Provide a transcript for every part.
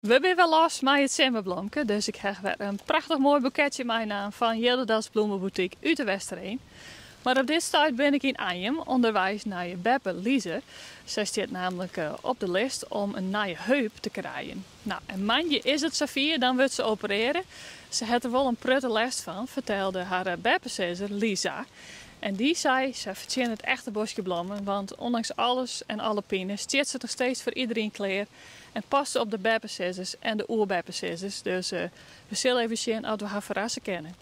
We zijn wel los met het zomerblomke, dus ik heb weer een prachtig mooi boeketje meenam van Jeldedas Bloemenboutique uit de Westerheen. Maar op dit stuit ben ik in Anjem onderwijs naar je Beppe Liese. Zij staat namelijk op de lijst om een nieuwe heup te krijgen. Nou, en maandje is het Safia, dan wordt ze opereren. Ze had er wel een prutte last van, vertelde haar Beppe-zuster Lisa. En die zei, ze verdient het echte bosje bloemen, want ondanks alles en alle pijn stiert ze nog steeds voor iedereen klaar. En past op de Beppe-zusters en de oer-Beppe-zusters. Dus we zullen even zien of we haar verrassen kennen.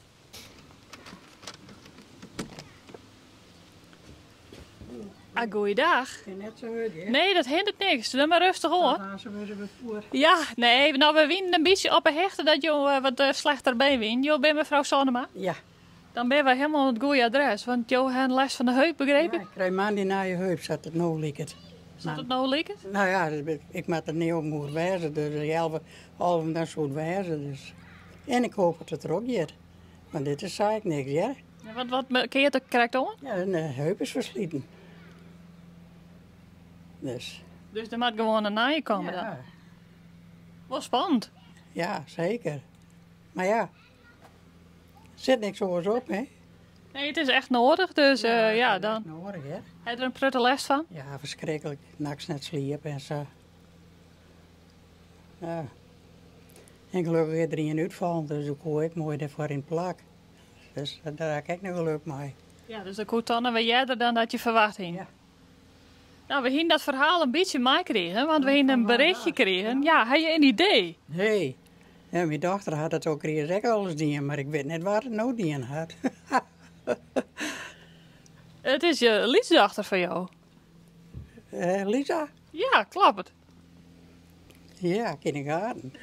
Goeiedag. Net zo hard, hè? Nee, dat hindert niks. Doe maar rustig hoor. Dan ze weer voor. Ja, nee, nou we winnen een beetje op een hechten dat je wat slechter bij wint. Jo bent mevrouw Sonnema. Ja. Dan ben we helemaal op het goede adres, want Jo heeft last van de heup, begreep ik? Ik krijg man die naar je heup zat het nou lieket. Zat het nou lekker? Nou ja, ik moet er niet op moeten wijzen, dus halve dat soort wijzen. Dus. En ik hoop dat het er ook gaat. Want dit is eigenlijk niks, ja? Ja, wat kun je het correct doen? Ja, een heup is versleten. Dus. Dus er moet gewoon een naaien komen dan. Ja, Wel spannend. ja, zeker. Maar ja, er zit niks oors op, hè? Nee, het is echt nodig, dus ja, dan. Nodig, hè? Heb je er een prutte last van? Ja, verschrikkelijk. Nachts net sliepen en zo. Ja. En gelukkig is er een uitvallen, dus ik hoor ik mooi daarvoor in plak. Dus daar heb ik nog geluk mee. Ja, dus dat komt dan weer eerder dan dat je verwacht had. Ja. Nou, we hebben dat verhaal een beetje meekregen, want we hebben een berichtje gekregen. Ja, had je een idee? Nee. Ja, mijn dochter had het ook eerst alles dienen, maar ik weet niet waar het nou dienen had. Het is je liefdesdochter van jou. Lisa? Ja, klopt. Ja, kindergarten.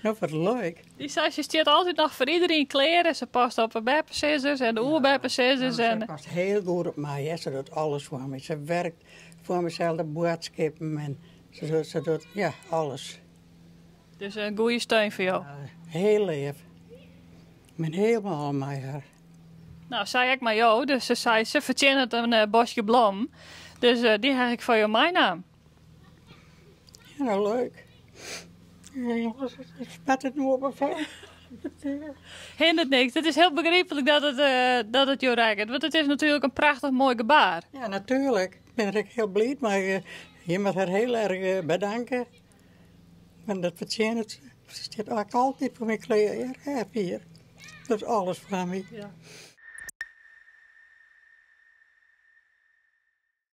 Nou, wat leuk. Die zei, ze stiert altijd nog voor iedereen kleren. Ze past op de Beppe-zusters en de oer-Beppe-zusters. Ze past heel goed op mij, hè. Ze doet alles voor me. Ze werkt voor mezelf, de boodschappen en ze doet ja, alles. Dus een goede steun voor jou. Heel lief. Ik ben helemaal aan mij haar. Nou, zei ik maar jou, dus ze zei, ze verdient een bosje bloem. Dus die heb ik voor jou meenam. Ja, nou leuk. Ja, jongens, ik spat het nu op mijn vel. Hindert niks. Het is heel begrijpelijk dat het jou raakt. Want het is natuurlijk een prachtig mooi gebaar. Ja, natuurlijk. Ik ben er heel blij, maar je moet haar heel erg bedanken. Want dat verdient het. Ze staat ook altijd voor mijn kleren hier. Dat is alles van mij. Ja.